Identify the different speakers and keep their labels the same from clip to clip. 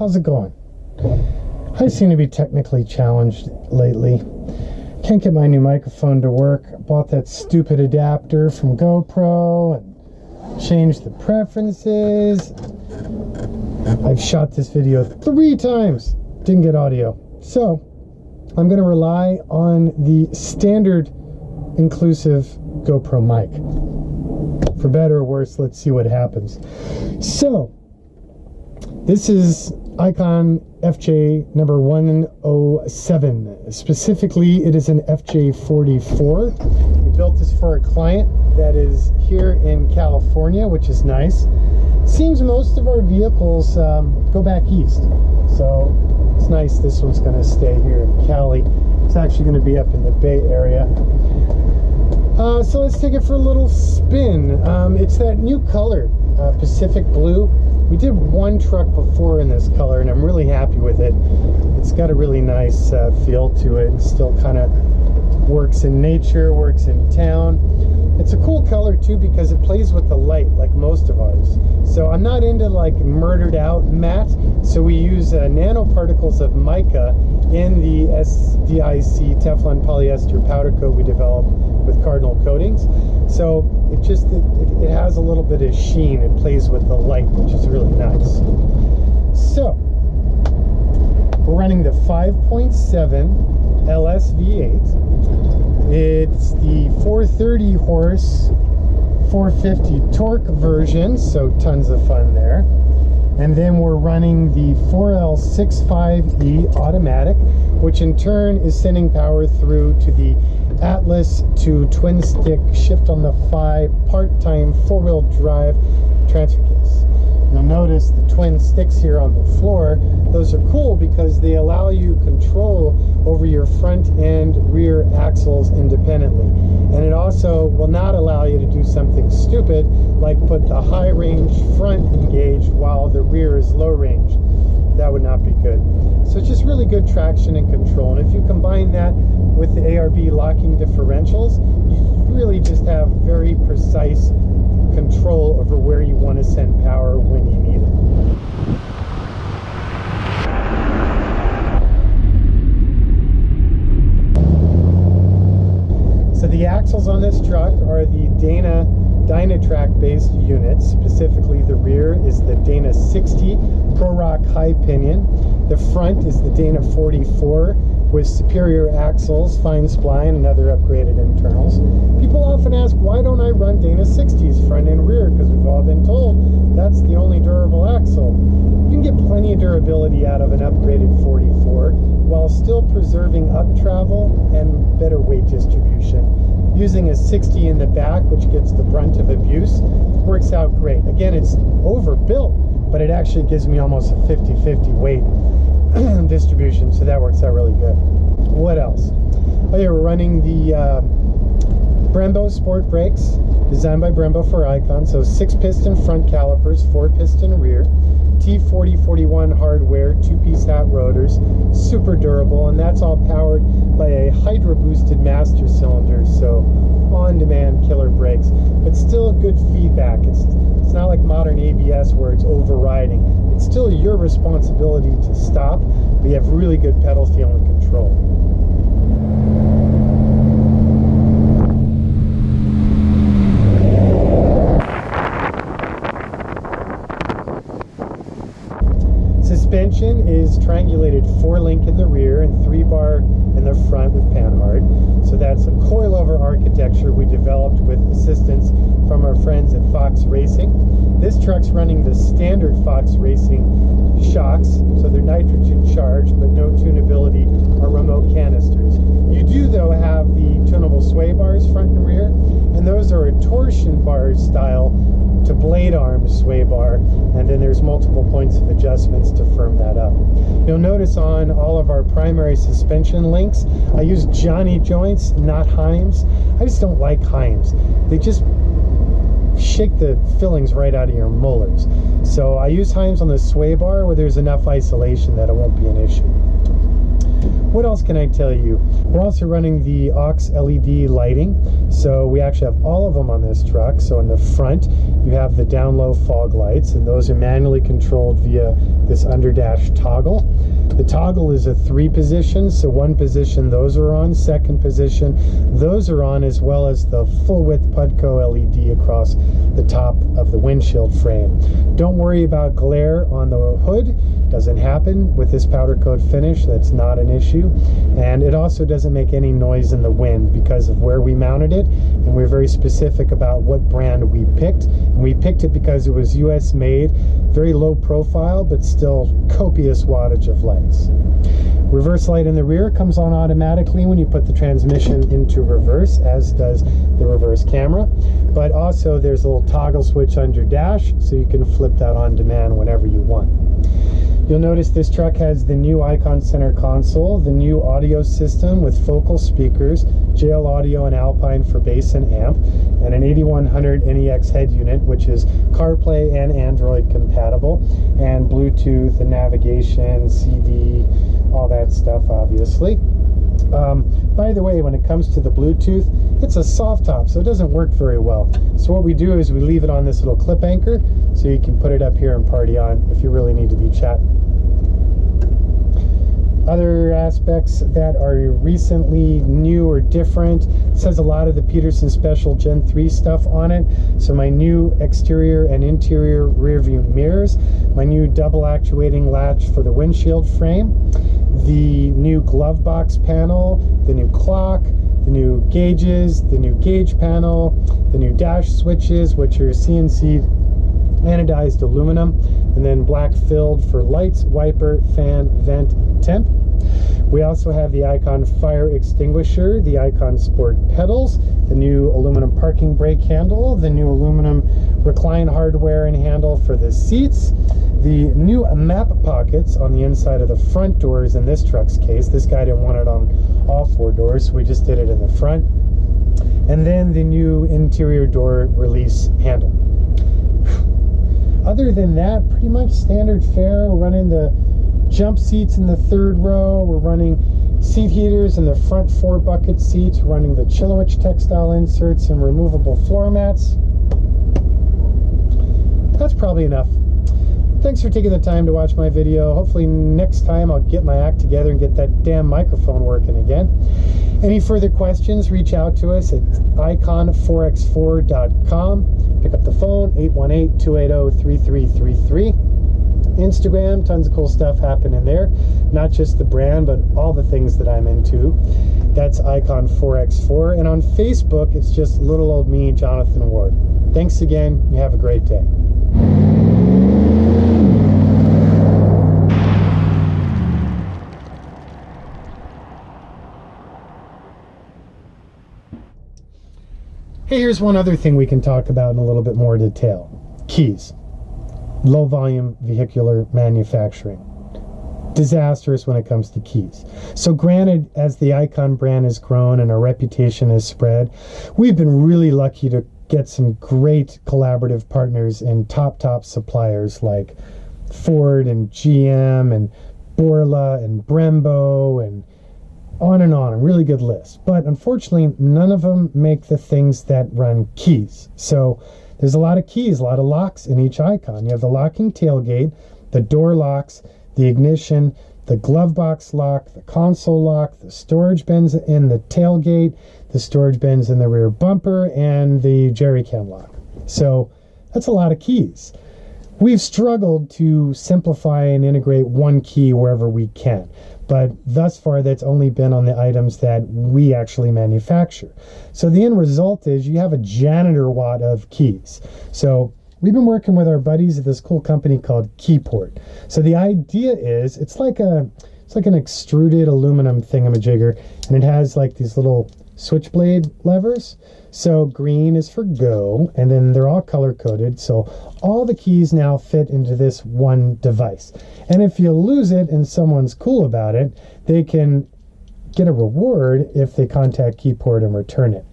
Speaker 1: how's it going? I seem to be technically challenged lately. Can't get my new microphone to work. I bought that stupid adapter from GoPro and changed the preferences. I've shot this video 3 times, didn't get audio. So I'm going to rely on the standard inclusive GoPro mic. For better or worse, let's see what happens. So this is ICON FJ number 107. Specifically, it is an FJ44. We built this for a client that is here in California, which is nice. Seems most of our vehicles go back east, so it's nice this one's going to stay here in Cali. It's actually going to be up in the Bay Area. So let's take it for a little spin. It's that new color, Pacific Blue. We did one truck before in this color, and I'm really happy with it. It's got a really nice feel to it. It still kind of works in nature, works in town. It's a cool color too because it plays with the light like most of ours. So I'm not into like murdered out matte, so we use nanoparticles of mica in the SDIC Teflon polyester powder coat we developed with Cardinal Coatings. So it has a little bit of sheen. It plays with the light, which is really nice. So we're running the 5.7 LS V8. It's the 430 horse 450 torque version, so tons of fun there. And then we're running the 4L65E automatic, which in turn is sending power through to the Atlas to twin stick shift on the fly part-time 4-wheel drive transfer case. You'll notice the twin sticks here on the floor. Those are cool because they allow you control over your front and rear axles independently. And it also will not allow you to do something stupid like put the high range front engaged while the rear is low range. That would not be good. So it's just really good traction and control. And if you combine that with the ARB locking differentials, you really just have very precise control over where you want to send power when you need it. So the axles on this truck are the Dana Dynatrac based units. Specifically, the rear is the Dana 60 Pro Rock high pinion. The front is the Dana 44 with superior axles, fine spline, and other upgraded internals. People often ask, why don't I run Dana 60s front and rear? Because we've all been told that's the only durable axle. You can get plenty of durability out of an upgraded 44 while still preserving up travel and better weight distribution. Using a 60 in the back, which gets the brunt of abuse, works out great. Again, it's overbuilt, but it actually gives me almost a 50-50 weight distribution, so that works out really good. What else? Oh yeah, we're running the Brembo sport brakes, designed by Brembo for Icon. So 6-piston front calipers, 4-piston rear, T4041 hardware, 2-piece hat rotors, super durable, and that's all powered by a hydro boosted master cylinder, so on-demand killer brakes, but still good feedback. It's not like modern ABS where it's overriding. It's still your responsibility to stop, but you have really good pedal feel and control. Suspension is triangulated 4-link in the rear and 3-bar in the front with panhard. So that's a coilover architecture we developed with assistance from our friends at Fox Racing. This truck's running the standard Fox Racing shocks, so they're nitrogen charged but no tunability or remote canisters. You do though have the tunable sway bars front and rear, and those are a torsion bar style to blade arm sway bar, and then there's multiple points of adjustments to firm that up. You'll notice on all of our primary suspension links, I use Johnny joints, not Heims. I just don't like Heims. They just shake the fillings right out of your molars. So I use Heims on the sway bar where there's enough isolation that it won't be an issue. What else can I tell you? We're also running the aux LED lighting. So we actually have all of them on this truck. So in the front, you have the down low fog lights, and those are manually controlled via this under dash toggle. The toggle is a 3 positions. So one position, those are on. Second position, those are on, as well as the full width Pudco LED across the top of the windshield frame. Don't worry about glare on the hood. Doesn't happen with this powder coat finish. That's not an issue. And it also doesn't make any noise in the wind because of where we mounted it, and we're very specific about what brand we picked. And we picked it because it was US made, very low profile, but still copious wattage of lights. Reverse light in the rear comes on automatically when you put the transmission into reverse, as does the reverse camera. But also there's a little toggle switch under dash, so you can flip that on demand whenever you want. You'll notice this truck has the new ICON center console, the new audio system with focal speakers, JL Audio and Alpine for bass and amp, and an 8100 NEX head unit, which is CarPlay and Android compatible, and Bluetooth and navigation, CD, all that stuff, obviously. By the way, when it comes to the Bluetooth, it's a soft top, so it doesn't work very well. So what we do is we leave it on this little clip anchor, so you can put it up here and party on if you really need to be chatting. Other aspects that are recently new or different, this has a lot of the Peterson Special Gen 3 stuff on it. So my new exterior and interior rear view mirrors, my new double actuating latch for the windshield frame, the new glove box panel, the new clock, the new gauges, the new gauge panel, the new dash switches, which are CNC anodized aluminum, and then black filled for lights, wiper, fan, vent, and temp. We also have the ICON fire extinguisher, the ICON sport pedals, the new aluminum parking brake handle, the new aluminum recline hardware and handle for the seats, the new map pockets on the inside of the front doors in this truck's case. This guy didn't want it on all 4 doors, so we just did it in the front. And then the new interior door release handle. Other than that, pretty much standard fare. We're running the jump seats in the 3rd row. We're running seat heaters in the front 4 bucket seats. We're running the Chilowich textile inserts and removable floor mats. That's probably enough. Thanks for taking the time to watch my video. Hopefully next time I'll get my act together and get that damn microphone working again. Any further questions, reach out to us at ICON4x4.com. Pick up the phone, 818-280-3333. Instagram, tons of cool stuff happening there. Not just the brand, but all the things that I'm into. That's ICON4x4. And on Facebook, it's just little old me, Jonathan Ward. Thanks again. You have a great day. Hey, here's one other thing we can talk about in a little bit more detail. Keys. Low volume vehicular manufacturing. Disastrous when it comes to keys. So granted, as the ICON brand has grown and our reputation has spread, we've been really lucky to get some great collaborative partners and top suppliers like Ford and GM and Borla and Brembo and on, a really good list. But unfortunately, none of them make the things that run keys. So there's a lot of keys, a lot of locks in each ICON. You have the locking tailgate, the door locks, the ignition, the glove box lock, the console lock, the storage bins in the tailgate, the storage bins in the rear bumper, and the jerry can lock. So that's a lot of keys. We've struggled to simplify and integrate one key wherever we can. But thus far, that's only been on the items that we actually manufacture. So the end result is you have a janitor wad of keys. So we've been working with our buddies at this cool company called Keyport. So the idea is it's like an extruded aluminum thingamajigger, and it has like these little switchblade levers. So green is for go, and then they're all color coded. So all the keys now fit into this one device. And if you lose it and someone's cool about it, they can get a reward if they contact Keyport and return it.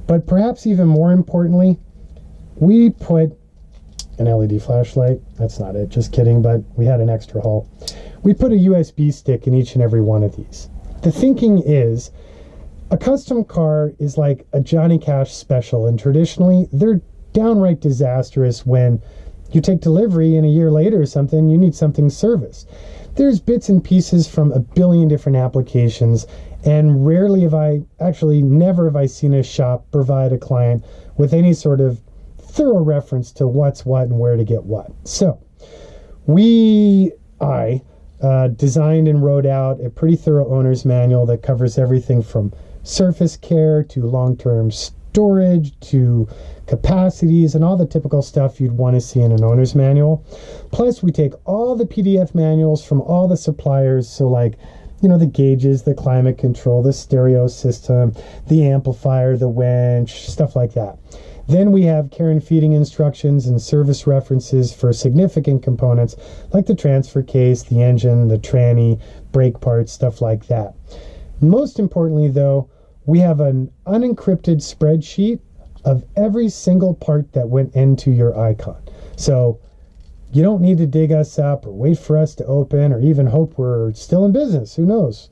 Speaker 1: But perhaps even more importantly, we put an LED flashlight. That's not it, just kidding, but we had an extra hole. We put a USB stick in each and every one of these. The thinking is, a custom car is like a Johnny Cash special, and traditionally they're downright disastrous when you take delivery and a year later or something, you need something serviced. There's bits and pieces from a billion different applications, and rarely have I, actually never have I seen a shop provide a client with any sort of thorough reference to what's what and where to get what. So I designed and wrote out a pretty thorough owner's manual that covers everything from surface care to long-term storage to capacities and all the typical stuff you'd want to see in an owner's manual. Plus, we take all the PDF manuals from all the suppliers, so like, you know, the gauges, the climate control, the stereo system, the amplifier, the winch, stuff like that. Then we have care and feeding instructions and service references for significant components like the transfer case, the engine, the tranny, brake parts, stuff like that. Most importantly, though, we have an unencrypted spreadsheet of every single part that went into your ICON. So you don't need to dig us up or wait for us to open or even hope we're still in business. Who knows?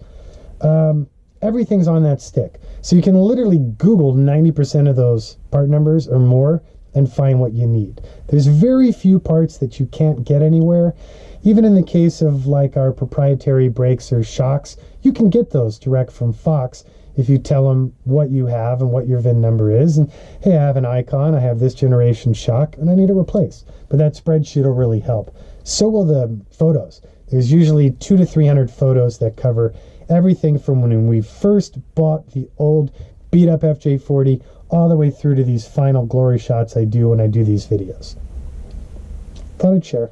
Speaker 1: Everything's on that stick. So you can literally Google 90% of those part numbers or more and find what you need. There's very few parts that you can't get anywhere. Even in the case of like our proprietary brakes or shocks, you can get those direct from Fox if you tell them what you have and what your VIN number is. And hey, I have an ICON, I have this generation shock, and I need to replace. But that spreadsheet will really help. So will the photos. There's usually 200 to 300 photos that cover everything from when we first bought the old beat up FJ40 all the way through to these final glory shots I do when I do these videos. Thought I'd share.